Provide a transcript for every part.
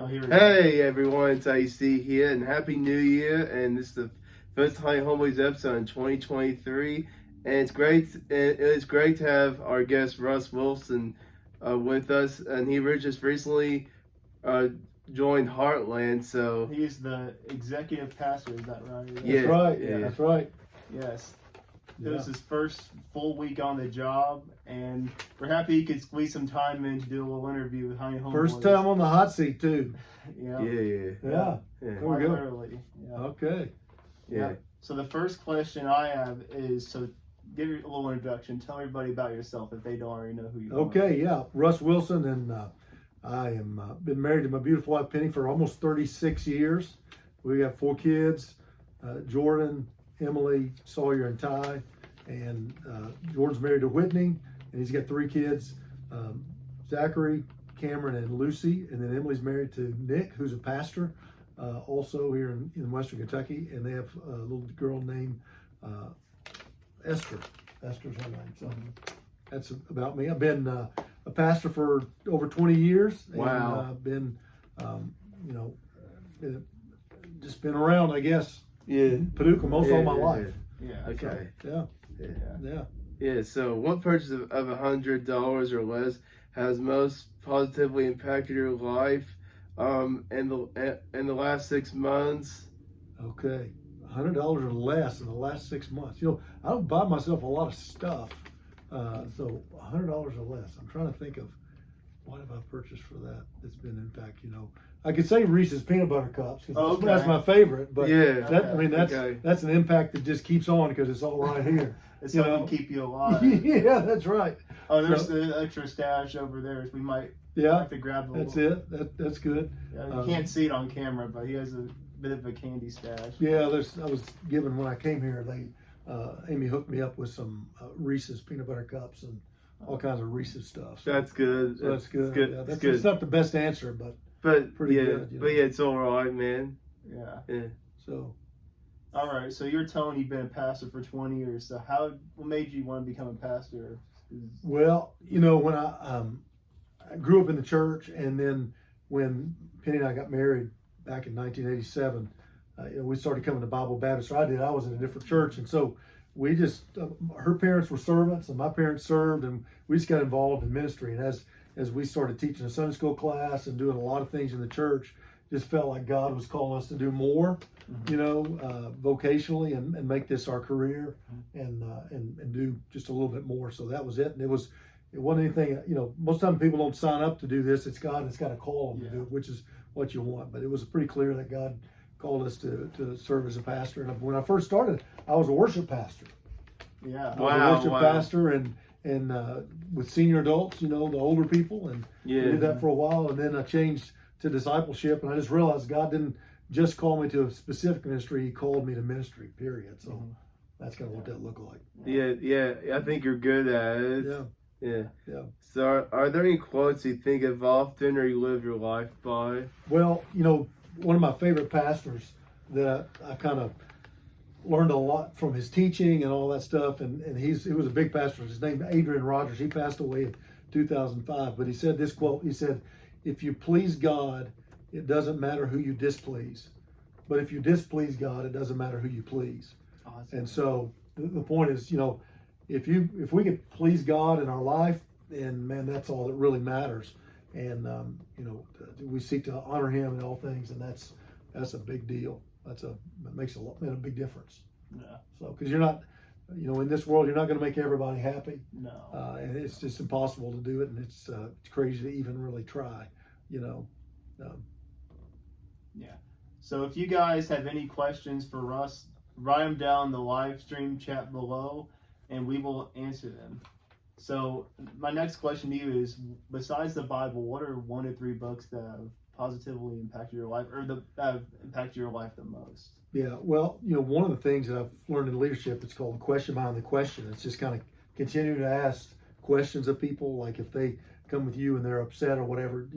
Oh, here we go. Hey everyone, it's AC here, and Happy New Year! And this is the first Honey Homeboys episode in 2023, and it's great to have our guest Russ Wilson with us, and he just recently joined Heartland. So He's the executive pastor. Is that right? Yeah. That's right. Yeah. That's right. Yes. It Yeah. was his first full week on the job, and we're happy he could squeeze some time in to do a little interview with Honey Homeboys. First time on the hot seat too. Yeah. yeah. Yeah. Yeah. There we go. Early. Yeah. Okay. Yeah. So the first question I have is, so give you a little introduction. Tell everybody about yourself if they don't already know who you are. Okay. Yeah. Russ Wilson, and I am been married to my beautiful wife Penny for almost 36 years. We got 4 kids: Jordan, Emily, Sawyer, and Ty. And Jordan's married to Whitney, and he's got 3 kids: Zachary, Cameron, and Lucy. And then Emily's married to Nick, who's a pastor, also here in Western Kentucky. And they have a little girl named Esther. Esther's her name. So that's about me. I've been a pastor for over 20 years. Wow. And been, just been around, I guess, Yeah. Paducah most all my Yeah. life. Yeah. Okay. Yeah. Yeah. Yeah. Yeah. So, what purchase of $100 or less has most positively impacted your life in the last 6 months? Okay. $100 or less in the last 6 months. You know, I don't buy myself a lot of stuff. So $100 or less. I'm trying to think of what have I purchased for that that's been impact, I could say Reese's peanut butter cups because Okay. that's my favorite, but Yeah. that's that's an impact that just keeps on because it's all right here. It's You something know? to keep you alive. Yeah, that's right. Oh, there's So- the extra stash over there. We might Yeah, have to grab a that's little. it. That's good. Yeah, you can't see it on camera, but he has a bit of a candy stash. Yeah, I was given when I came here. Amy hooked me up with some Reese's peanut butter cups and all kinds of Reese's stuff. So, That's good. so that's good. It's good. Yeah, It's that's good. it's not the best answer, but pretty yeah, good, but yeah, it's all right, man. Yeah. Yeah. so All right. So you're telling you've been a pastor for 20 years. So what made you want to become a pastor? well, when I grew up in the church, and then when Penny and I got married back in 1987, we started coming to Bible Baptist. Or I was in a different church, and so we just her parents were servants, and my parents served, and we just got involved in ministry. And as we started teaching a Sunday school class and doing a lot of things in the church, just felt like God was calling us to do more, vocationally, and make this our career, and do just a little bit more. So that was it. And it wasn't anything. Most time people don't sign up to do this. It's God that's got to call them to do it, which is what you want. But it was pretty clear that God called us to serve as a pastor. And when I first started, I was a worship pastor. Yeah. I was a worship pastor, and with senior adults, the older people, and we did that for a while. And then I changed to discipleship, and I just realized God didn't just call me to a specific ministry; He called me to ministry. Period. So that's kind of what that looked like. Yeah. I think you're good at it. Yeah. Yeah. So, are there any quotes you think of often or you live your life by? Well, one of my favorite pastors that I kind of learned a lot from his teaching and all that stuff, and he was a big pastor. His name is Adrian Rogers. He passed away in 2005, but he said this quote. He said, "If you please God, it doesn't matter who you displease. But if you displease God, it doesn't matter who you please." Awesome. And so the point is, if we could please God in our life, then man, that's all that really matters. And we seek to honor Him in all things, and that's a big deal. That makes a big difference. Yeah. So because you're not, in this world, you're not going to make everybody happy, No. and it's just impossible to do it, and it's crazy to even really try. Yeah. So if you guys have any questions for Russ, write them down in the live stream chat below, and we will answer them. So my next question to you is, besides the Bible, what are 1 to 3 books that have positively impacted your life, or that have impacted your life the most? Yeah, well, one of the things that I've learned in leadership, it's called the question behind the question. It's just kind of continuing to ask questions of people. Like if they come with you and they're upset or whatever,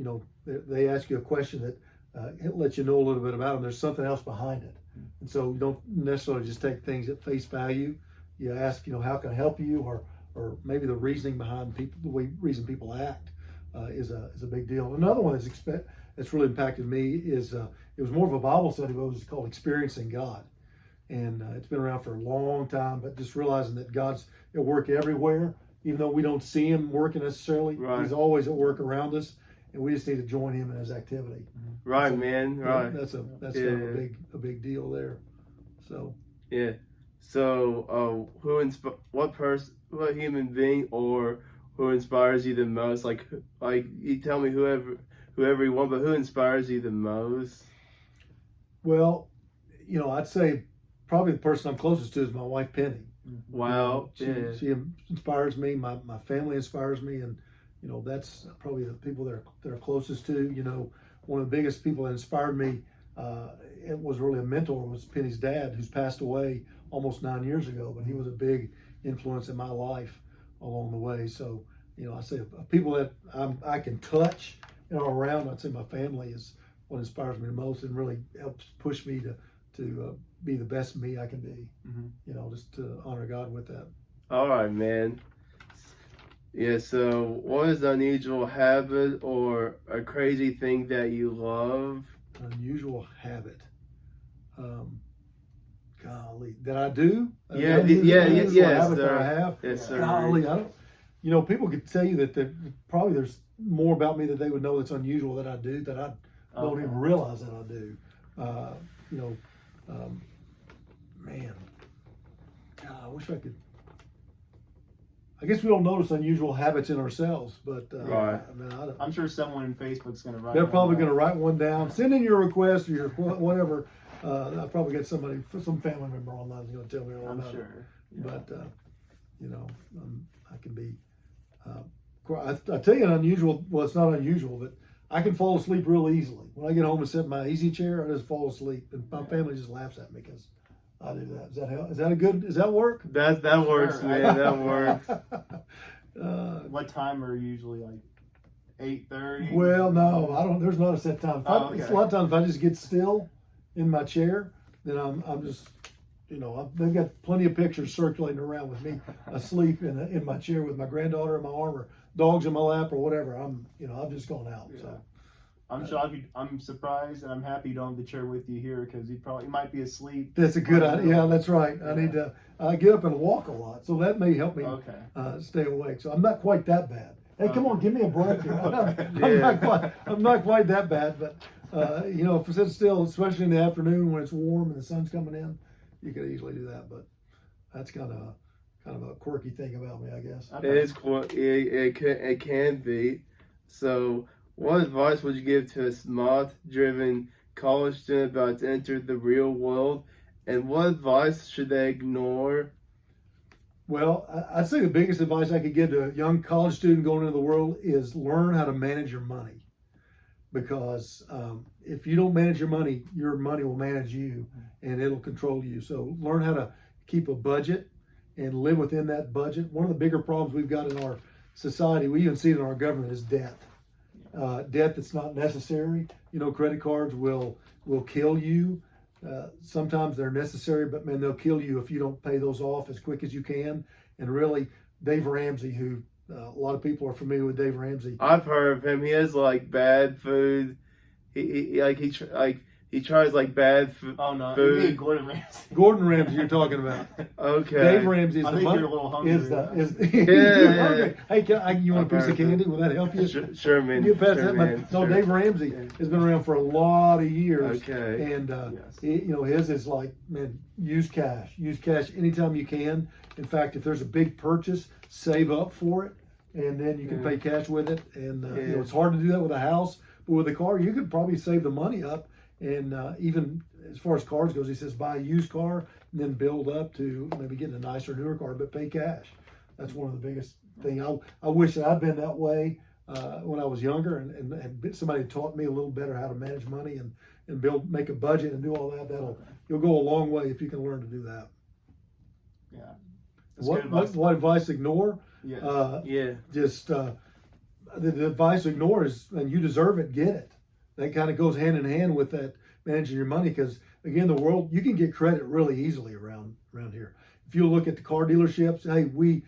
they ask you a question that lets you know a little bit about them. There's something else behind it. And so you don't necessarily just take things at face value. You ask, how can I help you? Or maybe the reasoning behind people, reason people act. is a big deal. Another one that's really impacted me is it was more of a Bible study, but it was called Experiencing God. And it's been around for a long time, but just realizing that God's at work everywhere, even though we don't see him working necessarily. Right. He's always at work around us, and we just need to join him in his activity. Right, So, man. Right. That's Yeah. kind of a big deal there. So Yeah. So, what human being or who inspires you the most? Like you tell me whoever you want, but who inspires you the most? well, I'd say probably the person I'm closest to is my wife Penny. Wow. Yeah. She inspires me. My family inspires me, and that's probably the people that are closest to. One of the biggest people that inspired me, it was really a mentor, was Penny's dad, who's passed away almost 9 years ago. But he was a big influence in my life along the way. So I say people that I can touch and are around, I'd say my family is what inspires me the most and really helps push me to be the best me I can be. Just to honor God with that. All right, man. Yeah, so what is an unusual habit or a crazy thing that you love? Unusual habit. Golly, that I do? Yeah, Unusual yes, habit that sir. I have? Yes, sir. Golly, I don't. People could tell you that probably there's more about me that they would know that's unusual that I do that I don't even realize that I do. Man, God, I wish I could. I guess we don't notice unusual habits in ourselves, but Right. I'm sure someone in Facebook's going to write. they're probably going to write one down. Send in your request or your whatever. I probably get some family member online who's going to tell me all I'm about it. sure. Yeah. But I can be. I tell you, an unusual. Well, it's not unusual, but I can fall asleep real easily. When I get home and sit in my easy chair, I just fall asleep, and my family just laughs at me because I do that. Does that work? That works, Sure. man. That works. What time are you usually like? 8:30. Well, no, I don't. There's not a set time. Okay. A lot of times, if I just get still in my chair, then I'm just, they've got plenty of pictures circulating around with me asleep in my chair with my granddaughter in my arm or dogs in my lap or whatever. I've just gone out. Yeah. So I'm shocked. I'm surprised, and I'm happy you don't have the chair with you here because you might be asleep. that's a good idea. Yeah, that's right. I need to. I get up and walk a lot, so that may help me Okay. stay awake. So I'm not quite that bad. Hey, come on, give me a break here. Yeah. I'm not quite that bad, but if I sit still, especially in the afternoon when it's warm and the sun's coming in, you could easily do that. But that's kind of a quirky thing about me, I guess. It is cool. It can be. So, what advice would you give to a smart-driven college student about to enter the real world, and what advice should they ignore? Well, I'd say the biggest advice I could give to a young college student going into the world is learn how to manage your money. Because if you don't manage your money will manage you and it'll control you. So learn how to keep a budget and live within that budget. One of the bigger problems we've got in our society, we even see it in our government, is debt. Debt that's not necessary. Credit cards will kill you. Sometimes they're necessary, but man, they'll kill you if you don't pay those off as quick as you can. And really, Dave Ramsey, who a lot of people are familiar with Dave Ramsey. I've heard of him. He has like bad food. He tries like bad food. Oh no, food. you mean Gordon Ramsay. Gordon Ramsay, you're talking about. Okay. Dave Ramsey is I the think money. you're a little hungry. You're hungry. Hey, you want a piece of I've heard candy? Will that help you? Sure, man. You pass Sure, that, man. but no, Sure. Dave Ramsey has been around for a lot of years. Okay. And Yes. his is like, man, use cash anytime you can. In fact, if there's a big purchase, save up for it, and then you can pay cash with it. And it's hard to do that with a house, but with a car, you could probably save the money up. And even as far as cars goes, he says buy a used car and then build up to maybe getting a nicer, newer car, but pay cash. That's one of the biggest things. I wish that I'd been that way when I was younger, and somebody had taught me a little better how to manage money and make a budget and do all that. You'll go a long way if you can learn to do that. Yeah. That's good advice. What advice ignore? Yeah. Just the advice ignore is, and you deserve it, get it. That kind of goes hand in hand with that managing your money, because again, the world, you can get credit really easily around here. If you look at the car dealerships, hey, we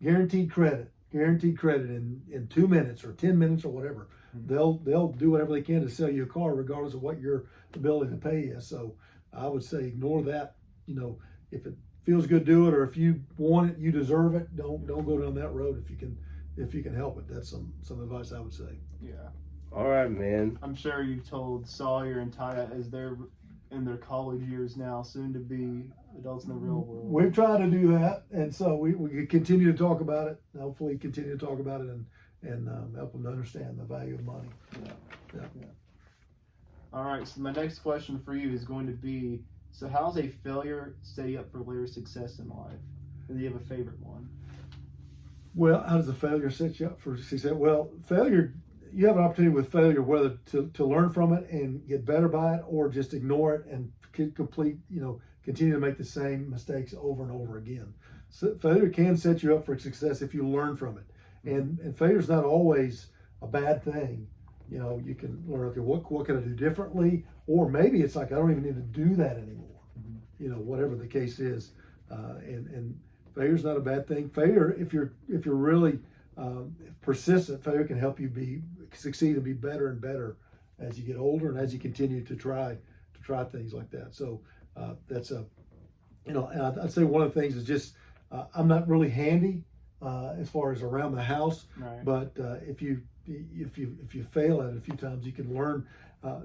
guaranteed credit, guaranteed credit in 2 minutes or 10 minutes or whatever. They'll do whatever they can to sell you a car, regardless of what your ability to pay is. So I would say ignore that. You know, if it feels good, do it, or if you want it, you deserve it. Don't go down that road if you can help it. That's some advice I would say. Yeah. All right, man. I'm sure you've told Sawyer and Ty as they're in their college years now, soon to be adults in the real world. We've tried to do that, and so we continue to talk about it. Hopefully, continue to talk about it and help them to understand the value of money. Yeah. All right. So my next question for you is going to be: so how's a failure set you up for later success in life? Do you have a favorite one? Well, how does a failure set you up for success? Well, failure, you have an opportunity with failure, whether to learn from it and get better by it, or just ignore it and continue to make the same mistakes over and over again. So failure can set you up for success if you learn from it. And failure is not always a bad thing. You know, you can learn, okay, what can I do differently? Or maybe it's like, I don't even need to do that anymore. You know, whatever the case is. And failure is not a bad thing. Failure, if you're really persistent, failure can help you succeed and be better and better as you get older and as you continue to try things like that. So that's and I'd say one of the things is just I'm not really handy as far as around the house, Right. but if you fail at it a few times, you can learn.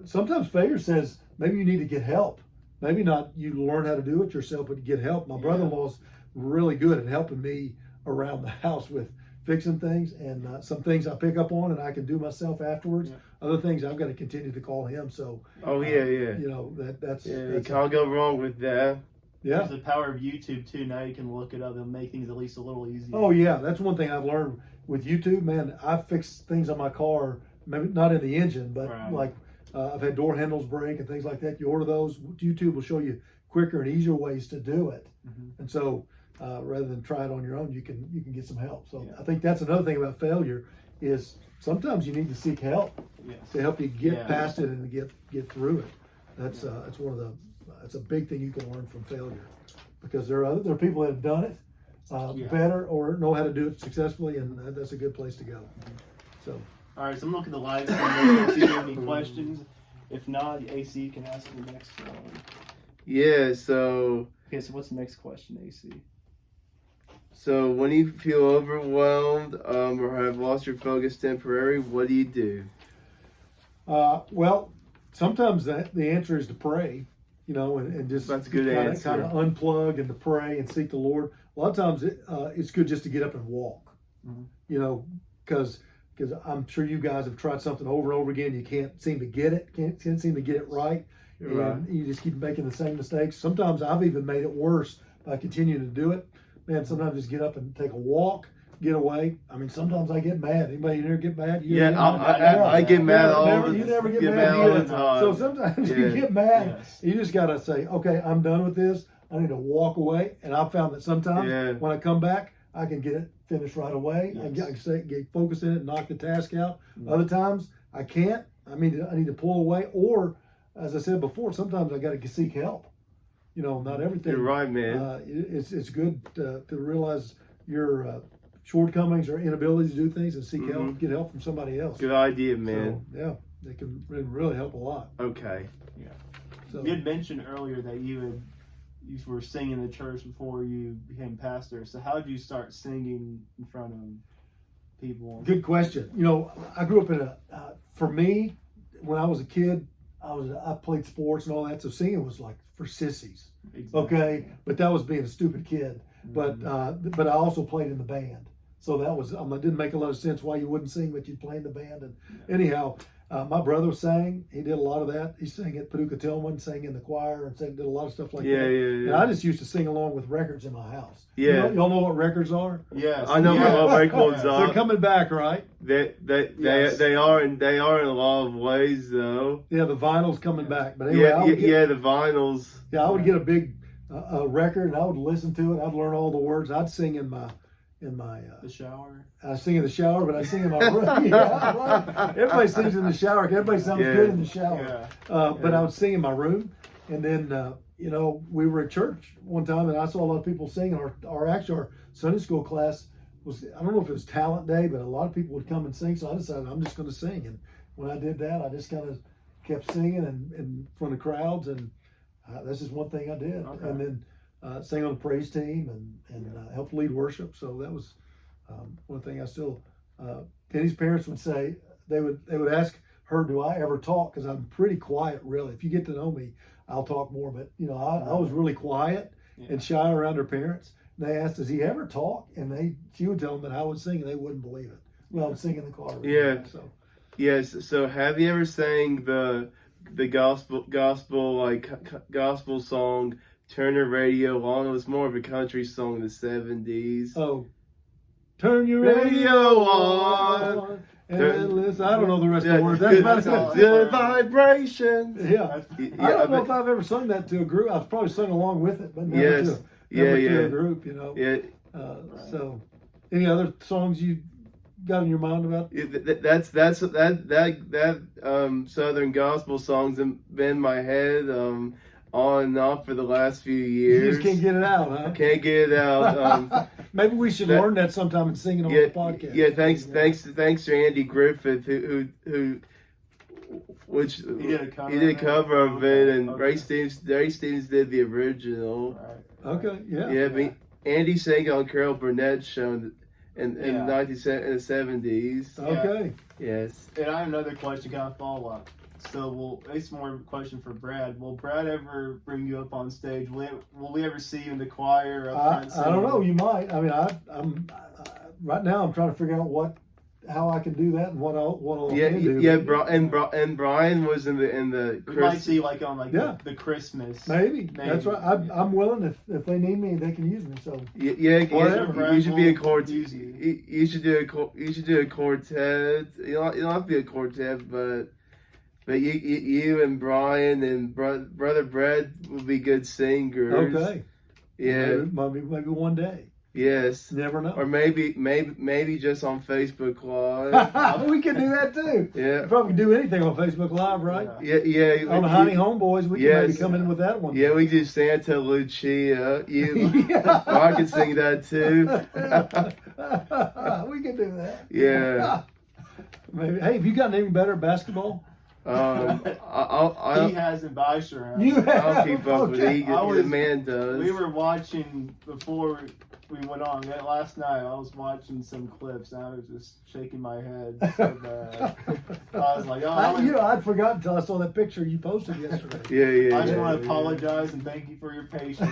Sometimes failure says maybe you need to get help. Maybe not you learn how to do it yourself, but you get help. My brother-in-law's really good at helping me around the house with fixing things, and some things I pick up on and I can do myself afterwards. Other things I've got to continue to call him. So you know that's you can't go wrong with that. Yeah. There's the power of YouTube too. Now you can look it up and make things at least a little easier. Oh yeah, that's one thing I've learned with YouTube. Man, I've fixed things on my car, maybe not in the engine, but like I've had door handles break and things like that. You order those, YouTube will show you quicker and easier ways to do it. And so rather than try it on your own, you can get some help. So I think that's another thing about failure is sometimes you need to seek help to help you get past it and get through it. That's that's a big thing you can learn from failure, because there are people that have done it better or know how to do it successfully, and that's a good place to go. So. All right, so I'm looking at the live stream. See if you have any questions. If not, AC can ask the next one. Yeah, so... Okay, so what's the next question, AC? So when you feel overwhelmed or have lost your focus temporarily, what do you do? Well, sometimes the answer is to pray, and just that's a good answer. Kind of unplug and to pray and seek the Lord. A lot of times it's good just to get up and walk, because I'm sure you guys have tried something over and over again. You can't seem to get it, can't seem to get it right. And you just keep making the same mistakes. Sometimes I've even made it worse by continuing to do it. Man, sometimes just get up and take a walk, get away. I mean, sometimes I get mad. Anybody here get mad? I get mad You never get mad all the time. So sometimes you get mad. You just got to say, okay, I'm done with this. I need to walk away. And I've found that sometimes when I come back, I can get it finished right away and get focused in it and knock the task out. Other times I can't. I need to pull away, or as I said before, sometimes I got to seek help. Not everything. You're right, man. It's good to realize your shortcomings or inability to do things and seek help, get help from somebody else. Good idea, man. So, they can really help a lot. Okay. Yeah. So, you had mentioned earlier that you were singing in the church before you became pastor. So how did you start singing in front of people? Good question. I grew up for me, when I was a kid, I played sports and all that, so singing was like for sissies. Exactly. Okay, but that was being a stupid kid. But I also played in the band, so that was it didn't make a lot of sense why you wouldn't sing, but you play in the band. And anyhow, my brother sang. He did a lot of that. He sang at Paducah Tillman, sang in the choir, and did a lot of stuff like that. And I just used to sing along with records in my house. Yeah. Y'all know what records are? Yes. I know what records are. They're coming back, right? They are in a lot of ways though. Yeah, the vinyl's coming back. But anyway, the vinyls. Yeah, I would get a big record and I would listen to it. I'd learn all the words. I'd sing in my the shower. I sing in the shower, but I sing in my room. Everybody sings in the shower. Everybody sounds good in the shower. But I would sing in my room, and then we were at church one time, and I saw a lot of people singing. Our Sunday school class I don't know if it was talent day, but a lot of people would come and sing. So I decided I'm just going to sing. And when I did that, I just kind of kept singing in front of crowds. And that's just one thing I did. Okay. And then sang on the praise team and helped lead worship. So that was one thing I still, Penny's parents would say, they would ask her, do I ever talk? Because I'm pretty quiet, really. If you get to know me, I'll talk more. But, you know, I was really quiet and shy around her parents. And they asked, does he ever talk? And she would tell them that I would sing, and they wouldn't believe it. Well, I would sing in the car. Yeah. So. Yes. So have you ever sang the gospel song, Turn the Radio On? It was more of a country song in the 70s. Oh. Turn your radio on. And listen, I don't know the rest of the words. That's about it. Good vibrations. Yeah. I don't know if I've ever sung that to a group. I've probably sung along with it, but never to a group, you know. Yeah. So, any other songs you got in your mind about? That Southern gospel songs have been in my head on and off for the last few years. You just can't get it out, huh? Can't get it out. Maybe we should learn that sometime and sing it on the podcast. Yeah, thanks to Andy Griffith who which he did a cover of it, and Ray Stevens did the original. Right. Okay, yeah. Yeah, but Andy sang on Carol Burnett's show in the 70s. Okay. Yes. And I have another question, kind of follow up. So it's more of a question for Brad. Will Brad ever bring you up on stage? Will we ever see you in the choir? I don't know. You might. I mean, I'm right now. I'm trying to figure out how I can do that and what I'll do. Yeah. And Brian was in the. We might see like on the Christmas. Maybe. That's right. I'm willing if they need me, they can use me. So whatever. You should be a quartet. You should do a quartet. You don't have to be a quartet, but you and Brian and brother Brad will be good singers. Okay. Yeah. Maybe one day. Yes. Never know. Or maybe just on Facebook Live. We can do that too. Yeah. We probably do anything on Facebook Live, right? Yeah. On the Honey Homeboys, we can maybe come in with that one. Yeah, we do Santa Lucia. I can sing that too. We can do that. Yeah. Maybe. Hey, have you gotten any better at basketball? He hasn't, but I sure have. I'll keep up with it. The man does. We were watching before we went on. Last night I was watching some clips and I was just shaking my head so bad. I was like, I'd forgotten until I saw that picture you posted yesterday. I just want to apologize and thank you for your patience.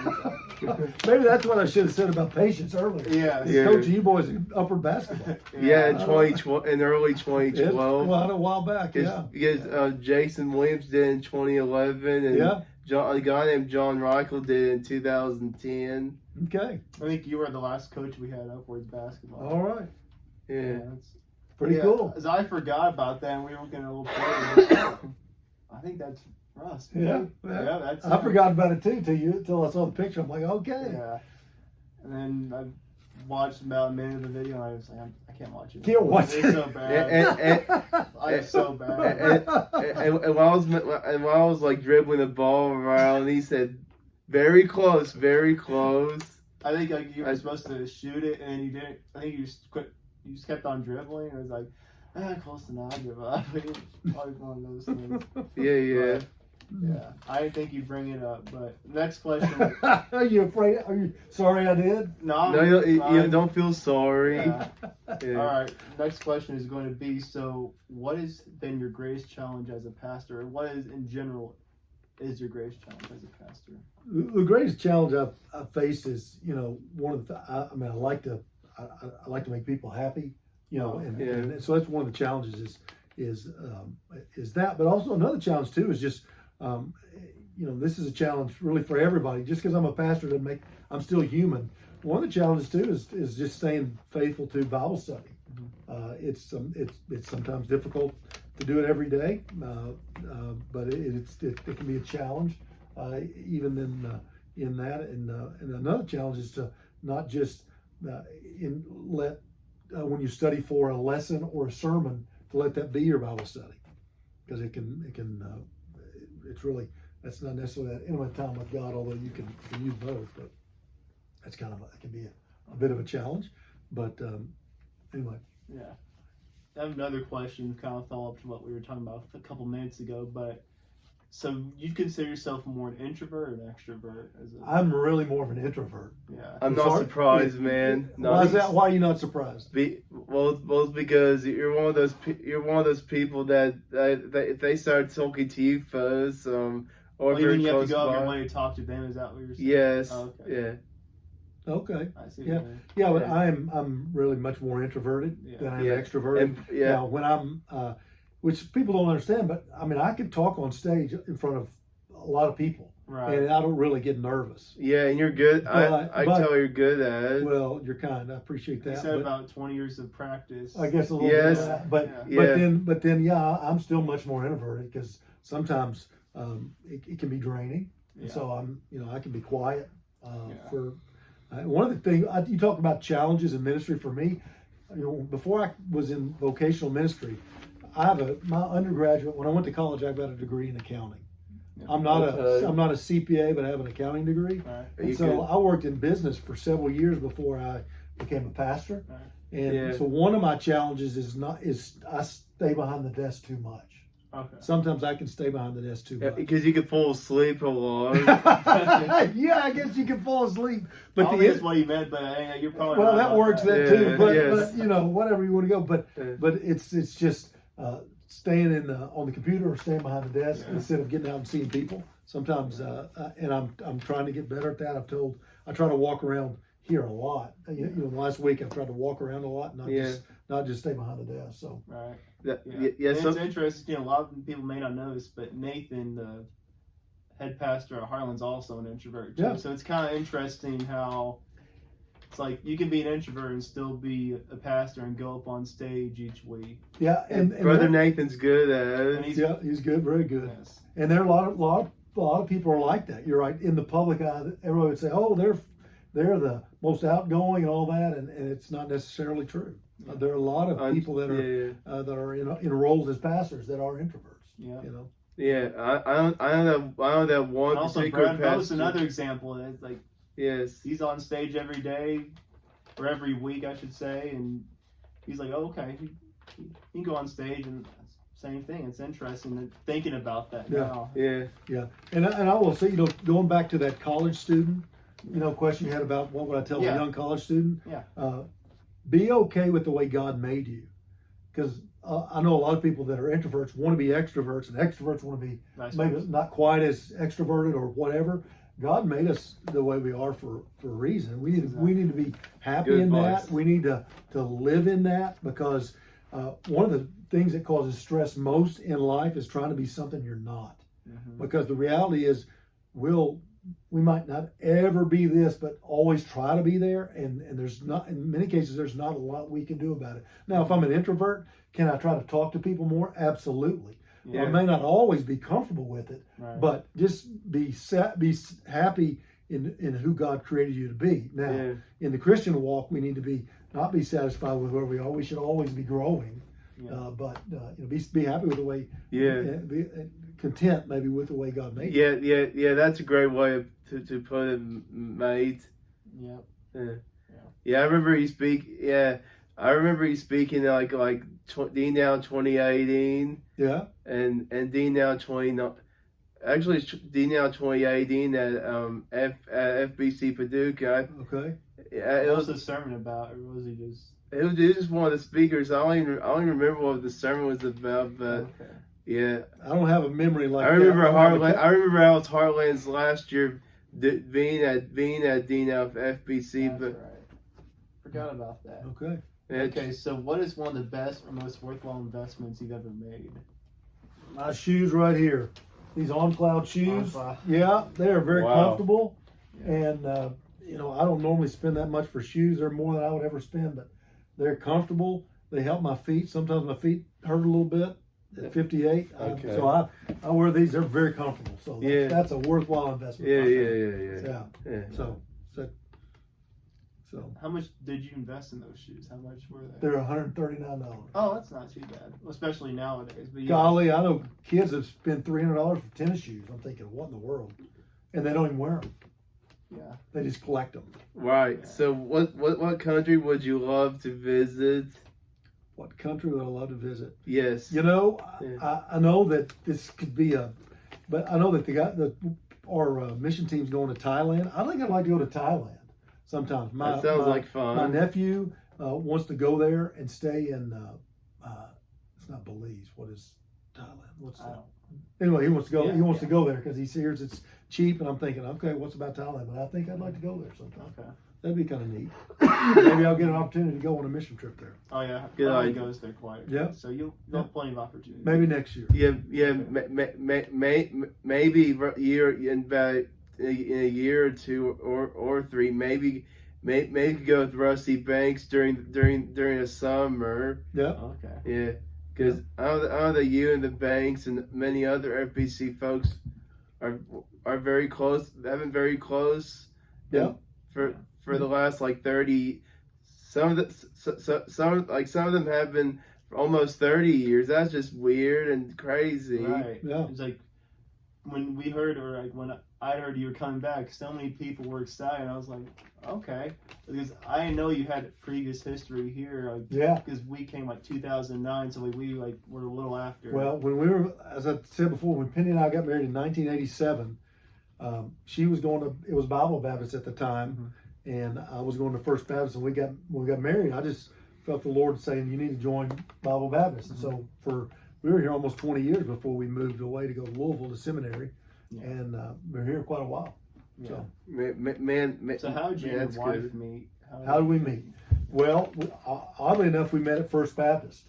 Maybe that's what I should have said about patience earlier. Yeah. Coaching you boys in upper basketball. Yeah, in early 2012. Quite a while back. Jason Williams did in 2011, and a guy named John Reichel did in 2010. Okay. I think you were the last coach we had upwards basketball. All right. Yeah. That's pretty cool. As I forgot about that, and we were getting a little player. I think that's Russ. Yeah. That's. I forgot about it too till I saw the picture. I'm like, okay. Yeah. And then I watched about a minute of the video, and I was like, I can't watch it. Can't watch it. It's so bad. It's so bad. And while I was like dribbling the ball around, he said, "Very close, very close." I think you were supposed to shoot it, and you didn't. I think you just quit. You just kept on dribbling. And it was like, close enough. I give up. It's probably one of those things. Yeah. Yeah, I didn't think you'd bring it up, but next question. Are you afraid? Are you sorry I did? No, you don't feel sorry. Yeah. All right, next question is going to be, so what has been your greatest challenge as a pastor? Or what is, in general, is your greatest challenge as a pastor? The greatest challenge I've faced is, one of the, I like to make people happy, and so that's one of the challenges is that, but also another challenge too is just, this is a challenge really for everybody. Just because I'm a pastor doesn't make I'm still human. One of the challenges too is just staying faithful to Bible study. It's sometimes difficult to do it every day, but it can be a challenge, even in that. And another challenge is to not just when you study for a lesson or a sermon, to let that be your Bible study, because that's not necessarily that intimate time with God, although you can use both, but it can be a bit of a challenge. But anyway, Yeah. I have another question, kind of follow up to what we were talking about a couple minutes ago. But so you consider yourself more an introvert or an extrovert? I'm really more of an introvert. Yeah. I'm It's not hard- surprised, man. Why is that? Why are you not surprised? Well, it's because you're one of those people that if they start talking to you first, or Well, very even you have close to go out of by. your way to talk to them. Is that what you're saying? Yes. Oh, okay. Yeah. Okay. I see. Yeah. What you mean. Yeah, but Yeah. I'm really much more introverted than I am Yeah. extroverted. And, yeah. Now, when I'm, which people don't understand, but I mean, I can talk on stage in front of a lot of people, Right. and I don't really get nervous. Yeah, and you're good. But- I tell you're good at it. Well, you're kind. I appreciate They that. said but about 20 years of practice. I guess a little Yes. bit of that. But Yeah. but then, yeah, I'm still much more introverted because sometimes it can be draining. Yeah. So I can be quiet Yeah. for. One of the things you talk about challenges in ministry for me. Before I was in vocational ministry, my undergraduate. When I went to college, I got a degree in accounting. Yeah. I'm not Okay. I'm not a CPA, but I have an accounting degree. Right. And You so could- I worked in business for several years before I became a pastor. Right. And Yeah. so one of my challenges is I stay behind the desk too much. Okay. Sometimes I can stay behind the desk too much. Because you can fall asleep a lot. Yeah, I guess you can fall asleep. But I don't think that's what you meant, but you're probably well, right that about works that. then too. Yeah, But, yes. but whatever you want to go. But Yeah. but it's just staying on the computer or staying behind the desk Yeah. instead of getting out and seeing people. Sometimes and I'm trying to get better at that. I try to walk around here a lot. Last week I tried to walk around a lot, not just stay behind the desk. So Right. Yeah. Yeah. And So, it's interesting. A lot of people may not notice, but Nathan, the head pastor at Harlan's, also an introvert too. Yeah. So it's kind of interesting how it's like you can be an introvert and still be a pastor and go up on stage each week. yeah, and Brother Nathan's good at And it. he's good, very good. Yes. And there are a lot of people are like that. You're right. In the public eye, everyone would say, "Oh, they're the most outgoing and all that," and it's not necessarily true. There are a lot of people that are in roles as pastors that are introverts. Yeah. Yeah, I know that one And also, particular Brad Bo's pastor. another example. It's like Yes. he's on stage every day, or every week, I should say, and he's like, "Oh, okay, he can go on stage," and same thing. It's interesting thinking about that Yeah. now. Yeah. Yeah, and I will say, going back to that college student, question you had about what would I tell a young college student? Yeah. Be okay with the way God made you, because I know a lot of people that are introverts want to be extroverts, and extroverts want to be maybe not quite as extroverted or whatever. God made us the way we are for a reason. We need to be happy Good in advice. that. We need to live in that, because one of the things that causes stress most in life is trying to be something you're not. Mhm. Because the reality is we might not ever be this, but always try to be there. And there's not, in many cases, there's not a lot we can do about it. Now, if I'm an introvert, can I try to talk to people more? Absolutely. Yeah. I may not always be comfortable with it, Right. but just be happy in who God created you to be. Now, Yeah. in the Christian walk, we need to not be satisfied with where we are. We should always be growing, Yeah. but be happy with the way. Yeah. Be content maybe with the way God made you. Yeah. That's a great way to put it, mate. Yep. Yeah, I remember you speak. Yeah, I remember you speaking like D now 2018 Yeah. and D now 20. Actually, it's D now 2018 at FBC Paducah. Okay. Yeah, What it was was the sermon about, or was he just? it was just one of the speakers. I don't even remember what the sermon was about, but Okay. yeah. I don't have a memory like I remember that. Heartland. I remember Alex Heartland's last year being at Dean of FBC, That's but right. Forgot about that. Okay. Okay, so what is one of the best or most worthwhile investments you've ever made? My shoes right here. These On Cloud shoes. On Cloud. Yeah, they are very Wow. comfortable. Yeah. And, I don't normally spend that much for shoes. They're more than I would ever spend, but they're comfortable. They help my feet. Sometimes my feet hurt a little bit at 58. Okay. So I wear these. They're very comfortable. So that's a worthwhile investment. Yeah. So How much did you invest in those shoes? How much were they? they're $139. Oh, that's not too bad, especially nowadays. But yeah. Golly, I know kids have spent $300 for tennis shoes. I'm thinking, what in the world? And they don't even wear them. Yeah. They just collect them. Right. Yeah. So what country would you love to visit? What country would I love to visit? Yes. You know, Yeah. I know that this could be but I know that our mission team's going to Thailand. I think I'd like to go to Thailand sometimes. That sounds like fun. My nephew wants to go there and stay in. It's not Belize. What is Thailand? What's that? Anyway, he wants to go. Yeah, he wants yeah. to go there because he hears it's cheap, and I'm thinking, okay, what's about Thailand? But I think I'd like to go there sometime. Okay. That'd be kind of neat. Maybe I'll get an opportunity to go on a mission trip there. Oh yeah. Good Everybody idea. goes there quite. Yeah. So you'll have plenty of opportunities. Maybe next year. Yeah. Maybe in a year or two or three. Maybe go with Rusty Banks during the summer. Yeah. Okay. Yeah. Because I know that you and the Banks and many other FBC folks are very close. Have been very close. Yeah. For the last like 30. Some of them have been for almost 30 years. That's just weird and crazy. Right. Yeah. It's like when we heard, or like when I heard you were coming back, so many people were excited. I was like, okay, because I know you had previous history here. Like, Yeah. because we came like 2009, so we like were a little after. Well, when we were, as I said before, when Penny and I got married in 1987, she was going to, it was Bible Baptist at the time, and I was going to First Baptist, and when we got married, I just felt the Lord saying, you need to join Bible Baptist. And so we were here almost 20 years before we moved away to go to Louisville to seminary, and we were here quite a while. Yeah. So, Man, So how did you and that's your wife good. meet? how did we meet? Well, oddly enough, we met at First Baptist.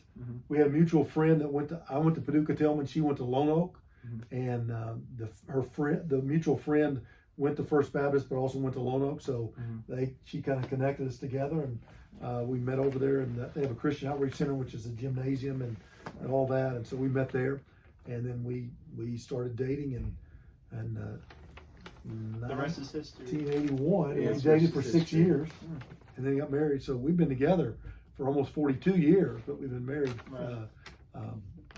We had a mutual friend that I went to Paducah Tillman, she went to Lone Oak, and the mutual friend went to First Baptist, but also went to Lone Oak. So she kind of connected us together, and we met over there. And they have a Christian Outreach Center, which is a gymnasium and all that. And so we met there, and then we started dating, and The rest is history. 1981, Yeah, and it's we dated rest for is 6 history. years, and then got married. So we've been together for almost 42 years, but we've been married. Right.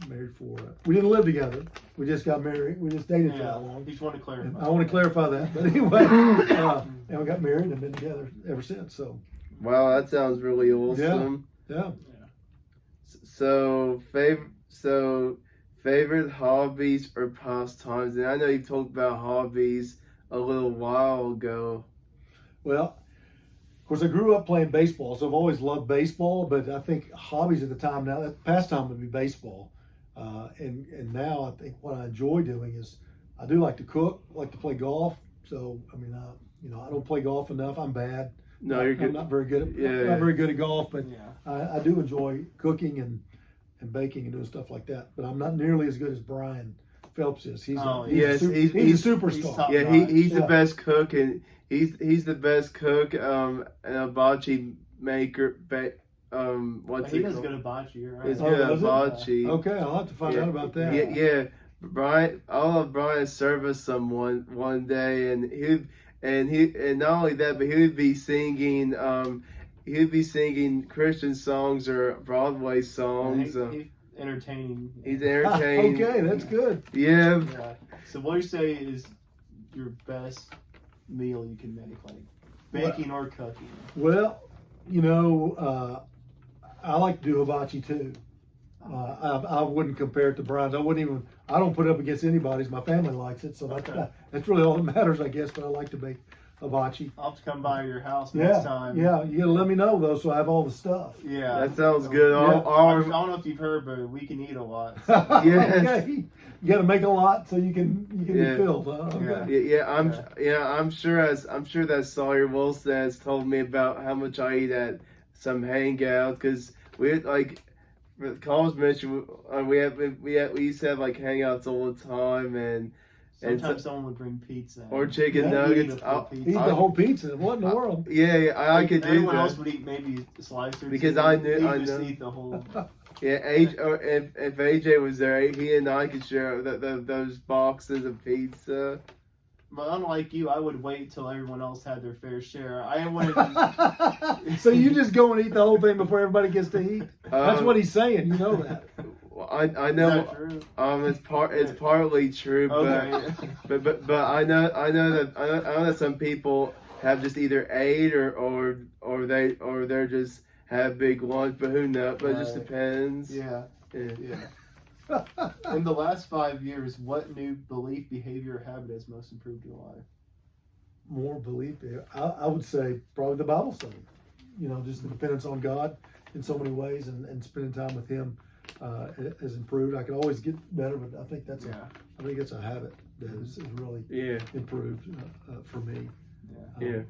Married for we didn't live together. We just got married. We just dated for Yeah. that long. You just want to clarify. And I want to clarify that, but anyway, and we got married and been together ever since. So Wow, that sounds really awesome. yeah. So favorite hobbies or pastimes, and I know you talked about hobbies a little while ago. Well, of course, I grew up playing baseball, so I've always loved baseball. But I think hobbies at the time now, that pastime would be baseball. And now I think what I enjoy doing is I do like to cook, like to play golf. So I mean, I don't play golf enough. I'm bad. No, you're good. I'm not very good at Yeah. not very good at golf, but Yeah. I do enjoy cooking and baking and doing stuff like that. But I'm not nearly as good as Brian Phelps is. He's Oh, a, yes, he's he's a superstar. he's top. Yeah, he's the Yeah. best cook, and he's the best cook. And a hibachi maker. What's He it does called? good hibachi, right? It's Oh, good does it? hibachi. Okay, I'll have to find out about that. Yeah. Brian, I'll have Brian serve us some one day, and not only that, but he would be singing Christian songs or Broadway songs. He's entertaining. He's entertaining. Okay, that's good. Yeah. Yeah. So what do you say is your best meal you can make, like baking or cooking? Well, I like to do hibachi too. I wouldn't compare it to Brian's. I don't put it up against anybody's. My family likes it, so that's really all that matters, I guess. But I like to make hibachi. I'll have to come by your house next Yeah, time. yeah. You gotta let me know though, so I have all the stuff. Yeah. That sounds good. Yeah. I don't know if you've heard, but we can eat a lot. Yes. Okay. You got to make a lot so you can be filled. Huh? Okay. I'm sure that Sawyer Wilson has told me about how much I eat at some hangout, because we like with college mission we used to have like hangouts all the time, and Sometimes someone would bring pizza. or chicken Yeah. nuggets. Eat a full pizza. Eat the whole pizza. What in the world? I could do Everyone that. else would eat maybe a slice or Because two. I knew- You I just know. eat the whole. Yeah, if AJ was there, he and I could share those boxes of pizza. But unlike you, I would wait till everyone else had their fair share. I wouldn't. So you just go and eat the whole thing before everybody gets to eat? That's what he's saying. You know that. Well, I Is know. that true? It's partly true, Okay. but I know that some people have just either ate or they're just have big lunch, but who knows? But it just Right. depends. Yeah. Yeah. Yeah. In the last 5 years, what new belief, behavior, or habit has most improved your life? More belief. I would say probably the Bible study. You know, just the dependence on God in so many ways, and spending time with Him has improved. I could always get better, but I think that's I think it's a habit that has really improved for me. And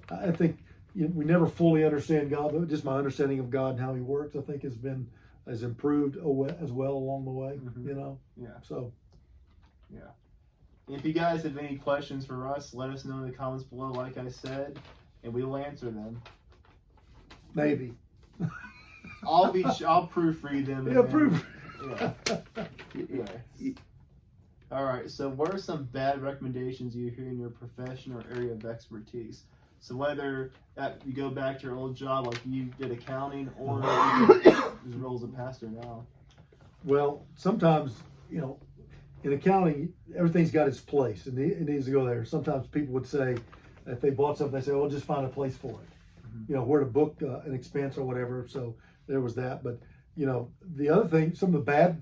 I think we never fully understand God, but just my understanding of God and how He works, I think has improved as well along the way. You know. Yeah. So. Yeah. If you guys have any questions for Russ, let us know in the comments below, like I said, and we will answer them. Maybe. I'll proofread them. Yeah, proof. Yeah. All right. So, what are some bad recommendations you hear in your profession or area of expertise? So, whether you go back to your old job, like you did accounting, or his role as a pastor now. Well, sometimes in accounting, everything's got its place, and it needs to go there. Sometimes people would say, if they bought something, they say, "Oh, just find a place for it." Where to book an expense or whatever. So there was that. But the other thing, some of the bad,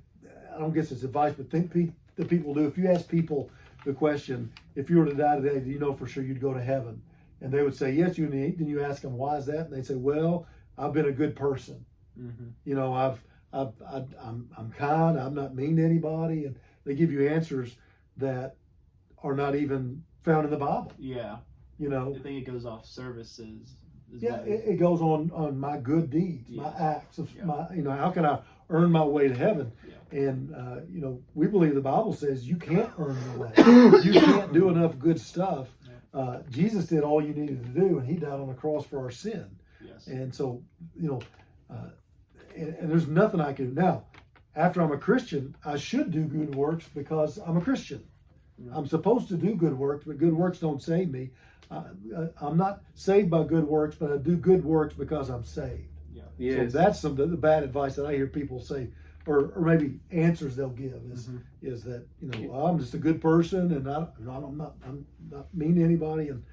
I don't guess it's advice, but think that people do. If you ask people the question, if you were to die today, do you know for sure you'd go to heaven? And they would say, yes, you need. Then you ask them, why is that? And they say, well, I've been a good person. I'm kind. I'm not mean to anybody, and they give you answers that are not even found in the Bible. Yeah. I think it goes off services. It goes on my good deeds, my acts of my. How can I earn my way to heaven? Yeah. And we believe the Bible says you can't earn your way. You can't do enough good stuff. Jesus did all you needed to do, and He died on the cross for our sin. Yes. And so and there's nothing I can do now. After I'm a Christian, I should do good works because I'm a Christian. I'm supposed to do good works, but good works don't save me. I'm not saved by good works, but I do good works because I'm saved. Yeah. Yes. So that's some of the bad advice that I hear people say, or maybe answers they'll give is that well, I'm just a good person and I'm not mean to anybody, and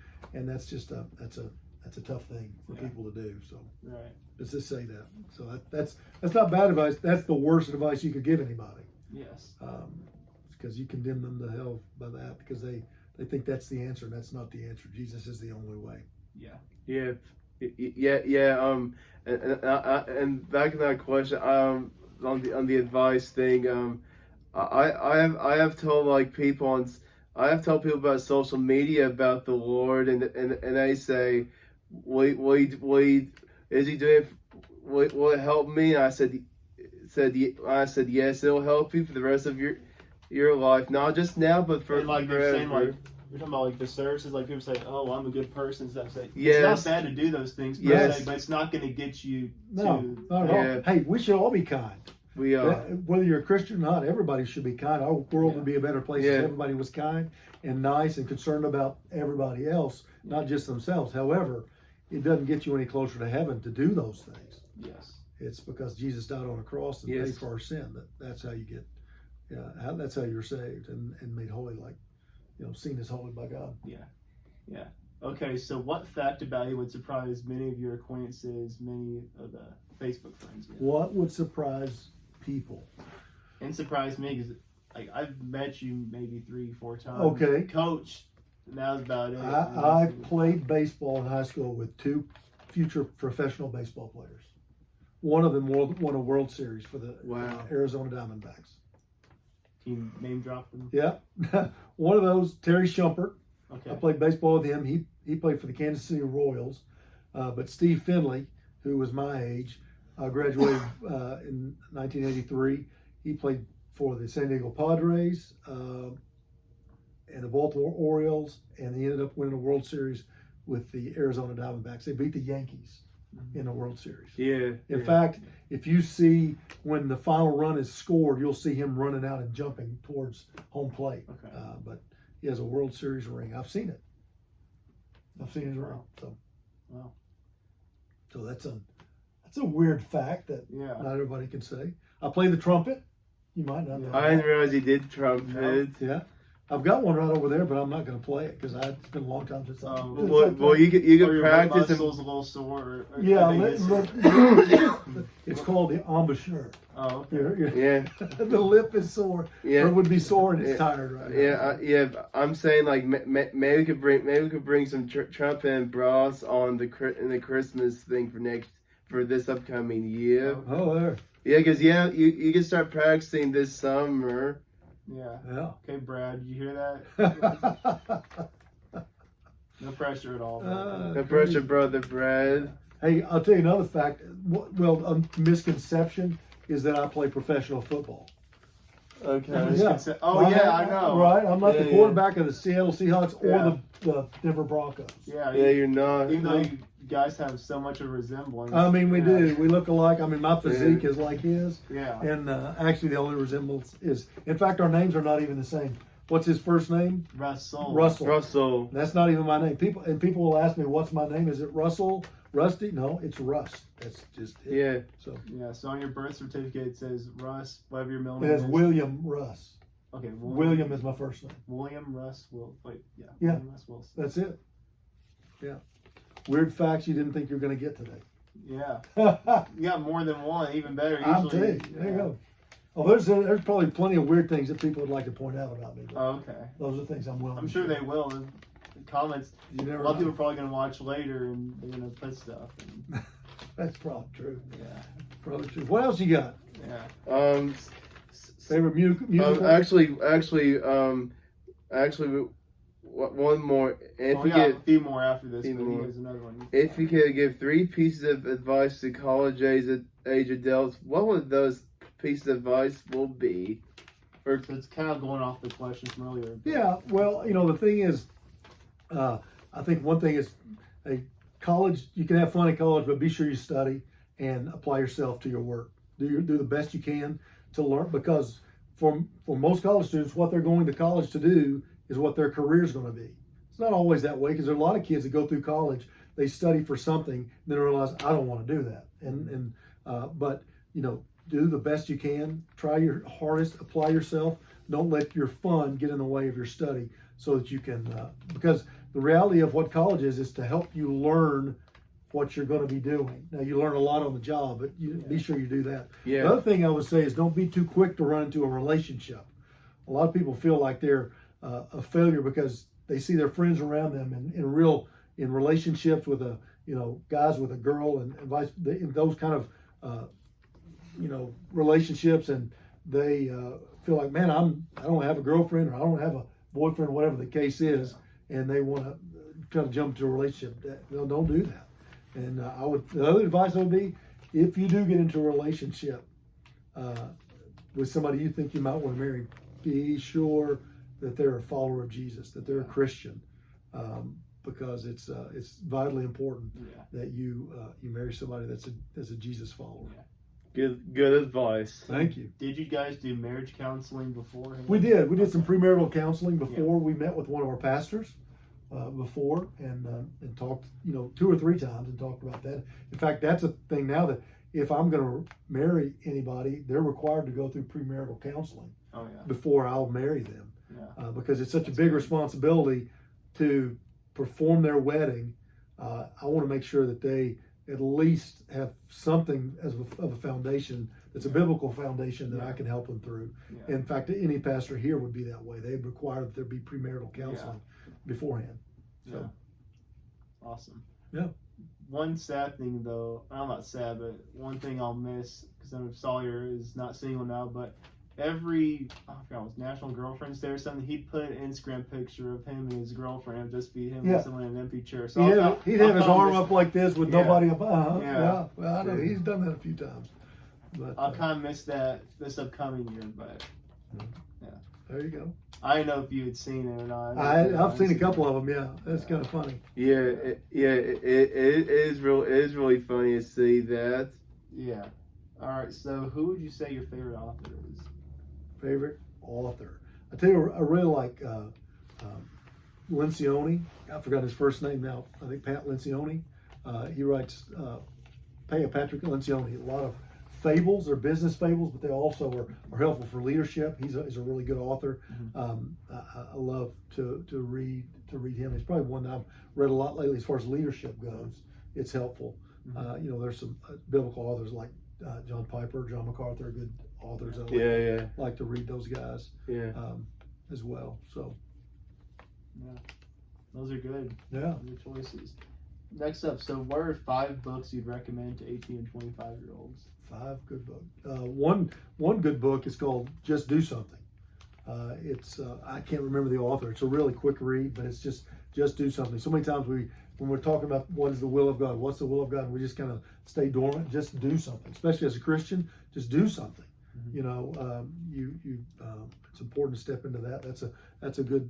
that's just that's a tough thing for people to do. So let's just say that. So that's not bad advice. That's the worst advice you could give anybody. Yes. Because you condemn them to hell by that because they think that's the answer, and that's not the answer. Jesus is the only way. Yeah. And back to that question, on the advice thing, I have told people about social media about the Lord, and they say, is He doing? Will it help me? I said yes, it'll help you for the rest of your life, not just now, but for forever. You're talking about the services, people say, "Oh, I'm a good person." Stuff. Say, yes. It's not bad to do those things, yes. but it's not going to get you. Not at all. Hey, we should all be kind. We are. Whether you're a Christian or not, everybody should be kind. Our world would be a better place if everybody was kind and nice and concerned about everybody else, not just themselves. However, it doesn't get you any closer to heaven to do those things. Yes. It's because Jesus died on a cross and paid for our sin. That's how you get. That's how you're saved and made holy, seen as holy by God. Yeah. Okay, so what fact about you would surprise many of your acquaintances, many of the Facebook friends? What would surprise people? And surprise me because I've met you maybe 3-4 times. Okay. Coach, and that was about it. I played baseball in high school with 2 future professional baseball players. One of them won a World Series for the Arizona Diamondbacks. Can you name drop them? Yeah. One of those, Terry Shumpert. Okay. I played baseball with him. He played for the Kansas City Royals. But Steve Finley, who was my age, graduated in 1983. He played for the San Diego Padres and the Baltimore Orioles, and he ended up winning a World Series with the Arizona Diamondbacks. They beat the Yankees in the World Series. In fact, if you see when the final run is scored, you'll see him running out and jumping towards home plate. Okay. But he has a World Series ring. I've seen it. I've seen his ring. So, wow. So That's a weird fact that Yeah. not everybody can say. I play the trumpet. You might not know. I didn't that. realize he did trumpet. Yeah. I've got one right over there, but I'm not going to play it because it's been a long time since I. Well, you Or could your practice. muscles a little sore. Or Yeah, I think it's- it's called the embouchure. Oh, okay. Yeah. The lip is sore. Yeah. Or it would be sore and it's tired right now. Yeah. I'm saying like maybe we could bring some trumpet and brass on the Christmas thing for this upcoming year. Oh, there. Yeah, because you can start practicing this summer. Yeah. Yeah. Okay, Brad, did you hear that? No pressure at all. No pressure, brother Brad. Hey, I'll tell you another fact. Well, a misconception is that I play professional football. Okay. Yeah. I know. Right, I'm not the Yeah, quarterback of the Seattle Seahawks or Yeah. the Denver Broncos. Yeah, You're not. even though you guys have so much of a resemblance. I mean, we Yeah. do. We look alike. I mean, my physique is like his. Yeah. And actually, the only resemblance is, in fact, our names are not even the same. What's his first name? Russell. Russell. That's not even my name. People will ask me, "What's my name? Is it Russell? Rusty?" No, it's Russ. That's just it. Yeah. So Yeah, so on your birth certificate it says Russ, whatever your middle it name has is. William Russ. Okay, William is my first name. William Russ Will. Wait, yeah. Yeah. William Russ Wilson. That's it. Yeah. Weird facts you didn't think you were going to get today. Yeah. I'm You got more than one, even better. telling Usually, you. There you go. Oh, there's probably plenty of weird things that people would like to point out about me. But Oh, okay. those are things I'm willing. I'm to sure share. they will. The comments. You A never lot of people know. are probably gonna watch later and they're gonna put stuff. And, That's probably true. yeah. Probably true. What else you got? Yeah. Favorite musical? Actually, one more. If Well, we you got get, a few more after this, few but more. here's another one. if you could give 3 pieces of advice to college age adults, what would those pieces of advice will be? So it's kind of going off the question from earlier. Yeah. Well, the thing is, I think one thing is, a college. You can have fun in college, but be sure you study and apply yourself to your work. Do the best you can to learn, because for most college students, what they're going to college to do is what their career is going to be. It's not always that way, because there are a lot of kids that go through college, they study for something, and then realize I don't want to do that. But do the best you can. Try your hardest. Apply yourself. Don't let your fun get in the way of your study, so that you can. Because the reality of what college is to help you learn what you're going to be doing. Now, you learn a lot on the job, but be sure you do that. Yeah. The other thing I would say is don't be too quick to run into a relationship. A lot of people feel like they're a failure because they see their friends around them in relationships with guys with a girl and in those kind of relationships, and they feel like, man, I don't have a girlfriend, or I don't have a boyfriend, whatever the case is, and they want to try to jump into a relationship. Don't do that. And the other advice would be, if you do get into a relationship with somebody you think you might want to marry, be sure that they're a follower of Jesus, that they're a Christian, because it's vitally important that you marry somebody that's a Jesus follower. Yeah. Good advice. Thank you. Did you guys do marriage counseling before? We did. We did some premarital counseling before. We met with one of our pastors before and talked, 2 or 3 times and talked about that. In fact, that's a thing now that if I'm going to marry anybody, they're required to go through premarital counseling before I'll marry them, because it's such a big responsibility to perform their wedding. I want to make sure that they at least have something of a foundation that's a biblical foundation that I can help them through. Yeah. In fact, any pastor here would be that way. They require that there be premarital counseling beforehand. So. Yeah. Awesome. Yeah. One sad thing, though, I'm not sad, but one thing I'll miss, because I know Sawyer is not single now, but I forgot, it was National Girlfriend's Day or something, he'd put an Instagram picture of him and his girlfriend. It would just be him and someone in an empty chair. So he'd have his arm up like this with nobody up. Yeah. Well, I know he's done that a few times. But I'll kind of miss that this upcoming year, but there you go. I don't know if you had seen it or not. I've seen a couple of them. Yeah, that's kind of funny. Yeah, it is really funny to see that. Yeah. All right. So, who would you say your favorite author is? Favorite author? I tell you, I really like Lencioni. I forgot his first name now. I think Pat Lencioni. He writes Patrick Lencioni. A lot of fables, they're business fables, but they also are helpful for leadership. He's a really good author. I love to read him. He's probably one that I've read a lot lately as far as leadership goes. It's helpful. There's some biblical authors like John Piper, John MacArthur, good authors. I like to read those guys as well. So those are good. Yeah, good choices. Next up, so what are 5 books you'd recommend to 18 and 25-year-olds? 5 good books. One good book is called Just Do Something. It's I can't remember the author. It's a really quick read, but it's just do something. So many times when we're talking about what is the will of God, what's the will of God, and we just kind of stay dormant. Just do something. Especially as a Christian, just do something. It's important to step into that. That's a good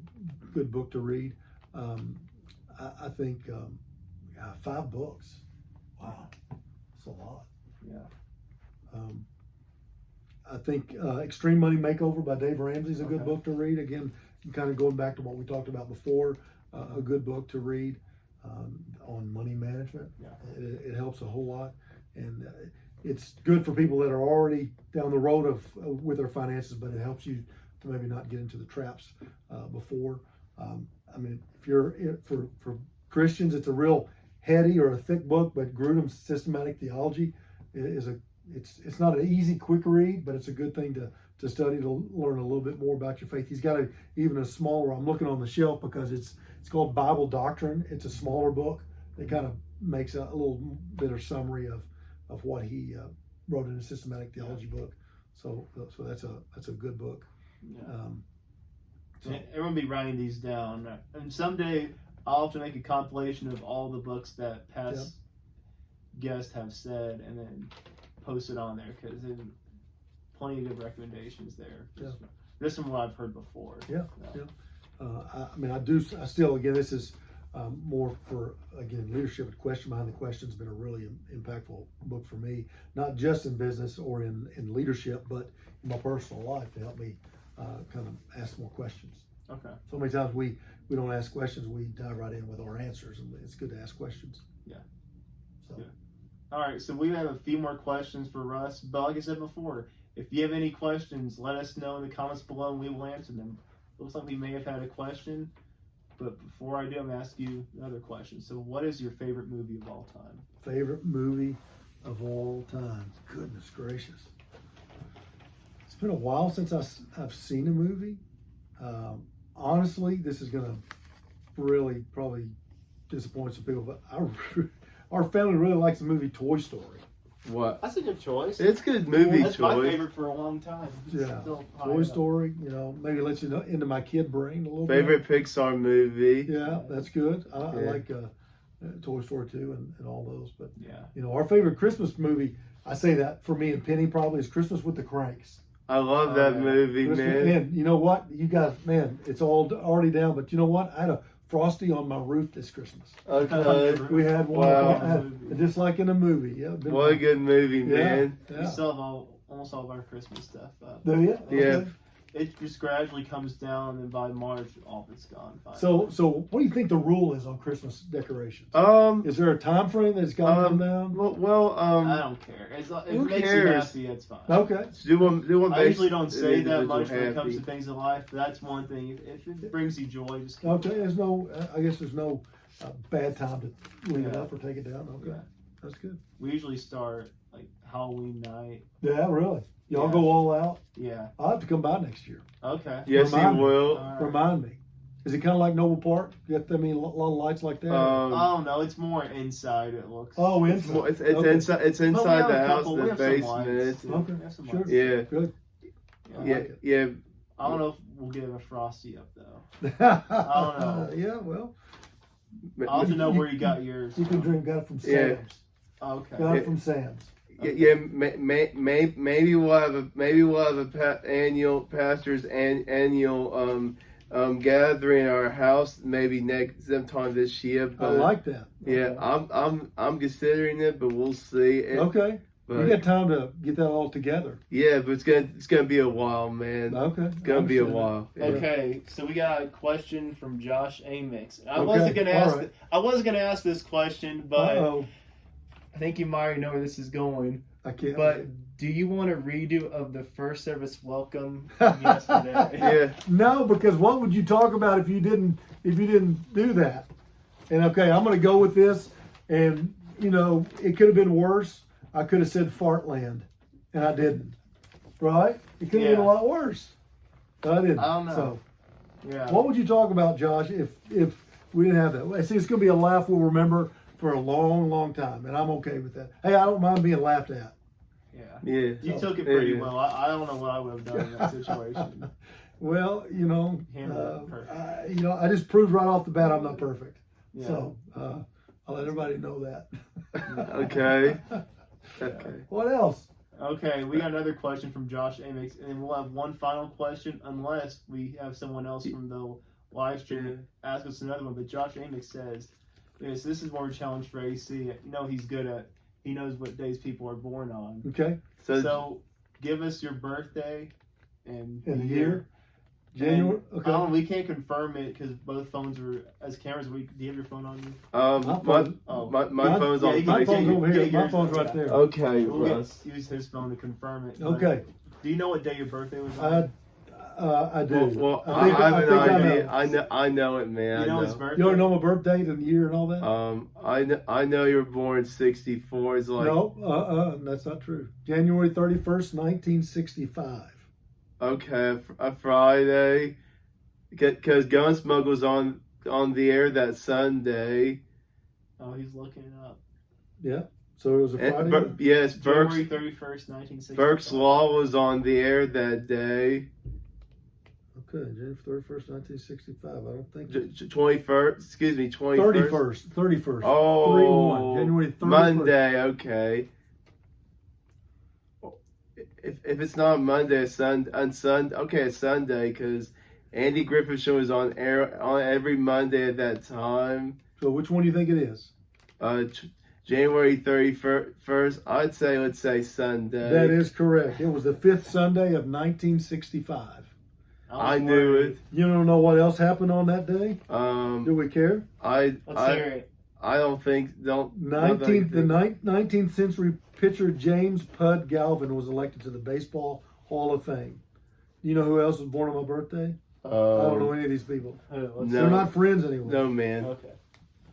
book to read. I think 5 books. Wow, that's a lot. Yeah. I think Extreme Money Makeover by Dave Ramsey is a good book to read. Again, kind of going back to what we talked about before, a good book to read on money management. Yeah. It helps a whole lot, and it's good for people that are already down the road with their finances, but it helps you to maybe not get into the traps before. If you're for Christians, it's a real heady or a thick book, but Grudem's Systematic Theology is it's not an easy, quick read, but it's a good thing to study, to learn a little bit more about your faith. He's got even a smaller, I'm looking on the shelf because it's called Bible Doctrine. It's a smaller book that kind of makes a little bit of summary of what he wrote in a systematic theology book. So that's a good book. Yeah. Everyone be writing these down, and someday I'll have to make a compilation of all the books that past guests have said, and then post it on there, because there's plenty of good recommendations there. Just from what I've heard before. I still, again, this is more for, again, leadership and question behind the questions. Been a really impactful book for me, not just in business or in leadership, but in my personal life, to help me kind of ask more questions. Okay. So many times we don't ask questions, we dive right in with our answers, and it's good to ask questions. Yeah. So. Yeah. All right, so we have a few more questions for Russ, but like I said before, if you have any questions, let us know in the comments below and we will answer them. Looks like we may have had a question, but before I do, I'm going to ask you another question. So what is your favorite movie of all time? Favorite movie of all time? Goodness gracious. It's been a while since I've seen a movie. Honestly, this is going to really probably disappoint some people, but our family really likes the movie Toy Story. What? That's a good choice. It's a good movie That's choice. my favorite for a long time. Yeah, Toy Story. Maybe lets you know into my kid brain a little Favorite Pixar movie. bit. Yeah, that's good. I like Toy Story 2 and all those. But yeah, our favorite Christmas movie, I say that for me and Penny probably, is Christmas with the Cranks. I love that movie, man. And you know what? You guys, man, it's all already down. But you know what? I had a Frosty on my roof this Christmas. Okay. We had one. Wow. Just like in a movie. Yeah. What a good movie, man. We still have almost all of our Christmas stuff up. Do you? Yeah. Okay. It just gradually comes down, and by March, all of it's gone. So what do you think the rule is on Christmas decorations? Is there a time frame that's got to come down? I don't care. If it makes you happy, it's fine. Okay. Do one I usually don't say that much when happy. it comes to things in life, but that's one thing. If it brings you joy, just keep Okay. it. There's no. I guess there's no bad time to leave it up or take it down. Okay. Yeah. That's good. We usually start like Halloween night. Yeah. Really. Y'all go all out. Yeah. I'll have to come by next year. Okay. Yes, you will. Remind me. Is it kind of like Noble Park? You got a lot of lights like that? Oh no, it's more inside. It looks. Oh, inside. It's inside. It's inside the house, we the have some basement. Okay. We have some Sure. lights. Yeah. Good. Yeah. I don't know if we'll get a Frosty up though. I don't know. Yeah. Well, I'll have to know where you got yours. you can from. got it from Yeah. Sam's. Okay. Got it from Sam's. Maybe we'll have a annual pastors annual gathering at our house maybe sometime this year. But I like that. yeah, I'm considering it, but we'll see. Okay. But, you got time to get that all together. Yeah, but it's gonna be a while, man. Okay. It's gonna be a while. Yeah. Okay, so we got a question from Josh Amix. I Okay, wasn't gonna all ask. right. I wasn't gonna ask this question, but Uh-oh. I think you might already know where this is going. I can't. But do you want a redo of the first service welcome from yesterday? Yeah. No, because what would you talk about if you didn't do that? And okay, I'm going to go with this, and it could have been worse. I could have said Fartland, and I didn't. Right? It could have been a lot worse. But I didn't. I don't know. So, Yeah. what would you talk about, Josh, if we didn't have that? I see it's going to be a laugh we'll remember for a long, long time, and I'm okay with that. Hey, I don't mind being laughed at. Yeah. Yeah. You took it pretty well. I don't know what I would have done in that situation. Well, Handled it perfect. I just proved right off the bat I'm not perfect. Yeah. So I'll let everybody know that. Okay. Okay. What else? Okay, we got another question from Josh Amix, and then we'll have one final question unless we have someone else from the live stream ask us another one. But Josh Amix says, yes, this is more a challenge for AC. He knows what days people are born on. Okay. So give us your birthday and In the year? January. Okay. We can't confirm it because both phones are as cameras. Do you have your phone on you? My phone's on. My phone's over here. Yeah, My yours. phone's right there. Okay, We'll Russ. use his phone to confirm it. Okay. Do you know what day your birthday was on? I do. Well, I think have an I idea. I know it, man. You know I his know. birthday? You don't know my birth date and the year and all that? I know you were born in '64. It's like No, that's not true. January 31st, 1965. okay, a Friday, because Gunsmoke on the air that Sunday. Oh, he's looking it up. Yeah. So it was a Friday. Yes, January 31st, 1965. Burke's Law was on the air that day. Okay, January 31st, 1965. I don't think. 21st. Excuse me, 21st. 31st. Oh, 3-1. January 31st. Monday. Okay. If it's not Monday, it's okay, it's Sunday because Andy Griffith Show is on air on every Monday at that time. So which one do you think it is? January 31st. Let's say Sunday. That is correct. It was the fifth Sunday of 1965. I knew it. You don't know what else happened on that day? Do we care? Let's hear it. I don't think the 19th century pitcher James Pud Galvin was elected to the Baseball Hall of Fame. You know who else was born on my birthday? I don't know any of these people. No. They're not friends anymore. No, man. Okay.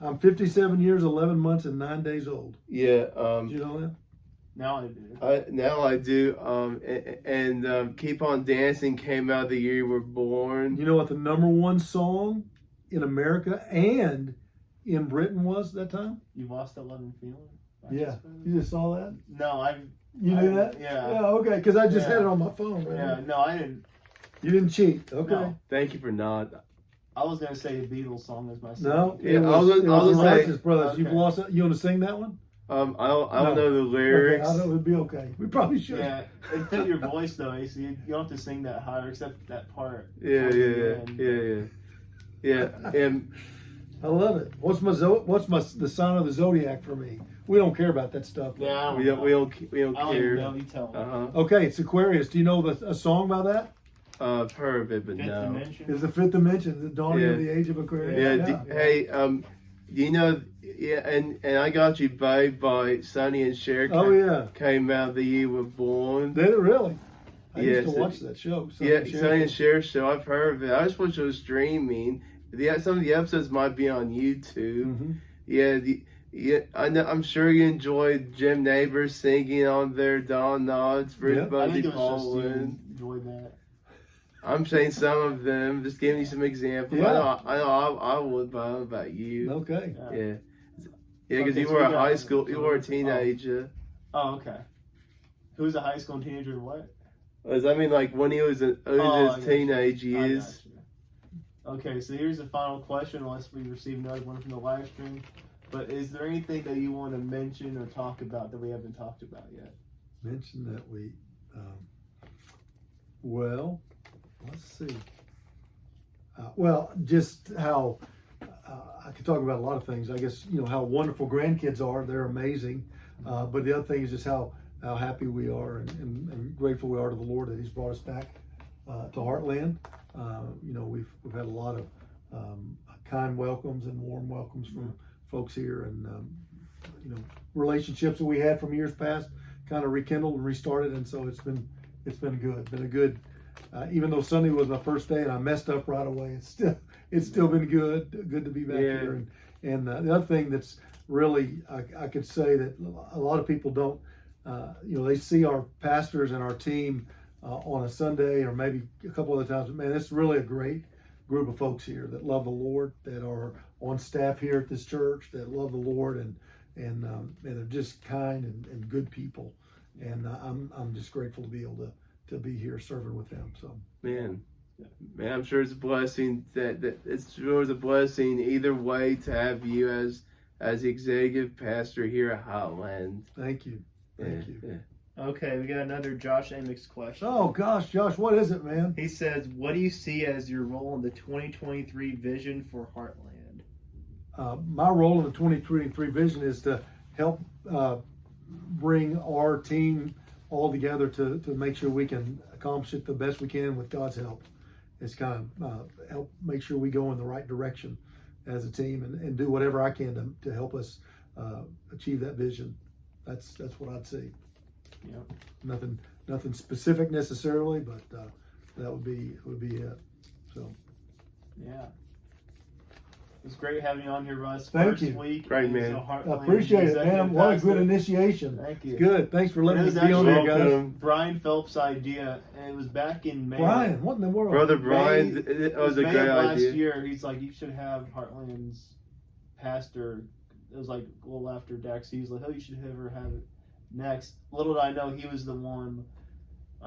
I'm 57 years, 11 months, and 9 days old. Yeah. Did you know that? Now I do. Now I do. And Keep on Dancing came out the year you were born. You know what the number one song in America and in Britain was that time? You lost that love and feeling? Yeah. You just saw that? No, You knew that? Yeah. Yeah, okay, because I just had it on my phone. Right? Yeah, no, I didn't. You didn't cheat. Okay. No. Thank you for not. I was going to say a Beatles song as my No, song. it Yeah, was, I was the gonna say- Righteous Brothers. Okay. You've lost it. You want to sing that one? I don't No. know the lyrics. Okay, I know it would be okay. We probably should. Yeah, it fit your voice though, AC. You don't have to sing that higher except that part. Yeah. And I love it. What's the sign of the zodiac for me? We don't care about that stuff. Yeah, I we don't don't I don't care. even know. You tell me. Okay, it's Aquarius. Do you know a song by that? I've heard of it, but Fifth no. Dimension. It's the fifth dimension, the dawning of Yeah. the age of Aquarius. Yeah. Hey, you know, and I Got You Babe by Sonny and Cher Oh yeah. came out the year you were born. Did it really? I Yes, used to watch that show. Sonny and Cher show. I've heard of it. I just wish it was streaming. Some of the episodes might be on YouTube. Mm-hmm. I'm sure you enjoyed Jim Neighbors singing on there. Don Nods, Yeah. Rick I think Bundy, it was just Paul you Lynn. enjoyed that. I'm saying some of them. Just giving you some examples. Yeah. I know I would, but I don't know about you. Okay. Yeah, because Okay, you so were we a got- high school. You so- were a teenager. Oh, okay. Who's a high school teenager and what? I mean, like when he was in I got his you. teenage I years. got you. Okay, so here's the final question, unless we receive another one from the live stream. But is there anything that you want to mention or talk about that we haven't talked about yet? Mention that we. Well, let's see. Just how I could talk about a lot of things. I guess how wonderful grandkids are. They're amazing. But the other thing is just how happy we are and grateful we are to the Lord that He's brought us back to Heartland. We've had a lot of kind welcomes and warm welcomes from folks here, and relationships that we had from years past kind of rekindled and restarted, and so it's been good. Been a good. Even though Sunday was my first day and I messed up right away, it's still been good to be back here. And the other thing that's really I could say that a lot of people don't, they see our pastors and our team on a Sunday or maybe a couple other times. But man, it's really a great group of folks here that love the Lord, that are on staff here at this church, that love the Lord, and they're just kind and good people. And I'm just grateful to be able to be here serving with them. So man, I'm sure it's a blessing that it's sure a blessing either way to have you as the executive pastor here at Heartland. Thank you. Yeah. Okay, we got another Josh Amick's question. Oh gosh, Josh, what is it, man? He says, what do you see as your role in the 2023 vision for Heartland? My role in the 2023 vision is to help bring our team all together to make sure we can accomplish it the best we can with God's help. It's kind of help make sure we go in the right direction as a team and do whatever I can to help us achieve that vision. That's what I'd see. Yep. Nothing specific necessarily, but that would be it. So yeah. It was great having you on here, Russ. Thank First you. week Great, as man. a I Heartland appreciate it, executive man. What a pastor. good initiation. Thank you. Good. Thanks for letting It me was be on there, actually guys. Brian Phelps' idea, and it was back in May. Brian, what in the world? Brother Brian, May- it was a May great of last idea. year, he's like, you should have Heartland's pastor. It was like a little after Dax. He's like, oh, you should have it next. Little did I know he was the one.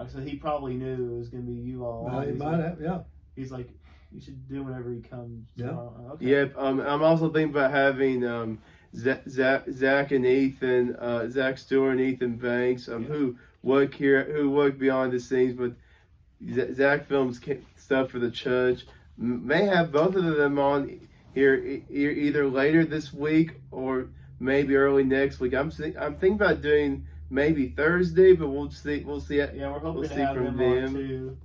So he probably knew it was going to be you all. He might have, yeah. He's like, you should do whenever he comes. Yeah. Okay. Yeah, I'm also thinking about having Zach and Ethan, Zach Stewart and Ethan Banks, who work behind the scenes, but Zach films stuff for the church. May have both of them on here either later this week or maybe early next week. I'm thinking about doing maybe Thursday, but we'll see. Yeah, we're hoping to have them on too.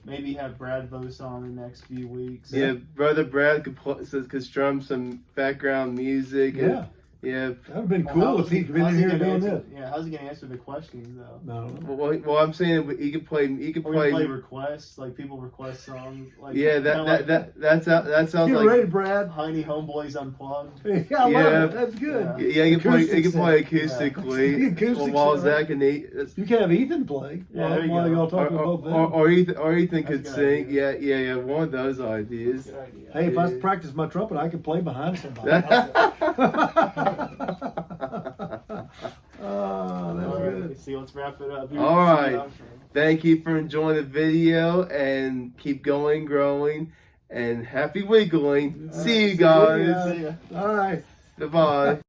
Maybe have Brad Vos on the next few weeks. Yeah, Brother Brad could strum some background music. Yeah. Yeah. That would have been cool if he'd been in here doing this. Yeah, how's he gonna answer the questions though? No. Well, I'm saying he could play. He could Or play. play requests, like people request songs. Like Yeah, that sounds Get like. ready, Brad. Heiny Homeboys Unplugged. Yeah, I love it. That's good. Yeah, he can play Acoustic acoustically. Acoustic While set, right? Zach and Ethan. You can have Ethan play Yeah, there you while go. y'all talking about them. Or Ethan could That's a sing. good Yeah. One of those ideas. Good idea. Hey, if I practice my trumpet, I can play behind somebody. Oh, that's All right, good. let's see, let's wrap it up. All right. Thank you for enjoying the video and keep going, growing, and happy wiggling. See you guys. See ya. All right. Goodbye.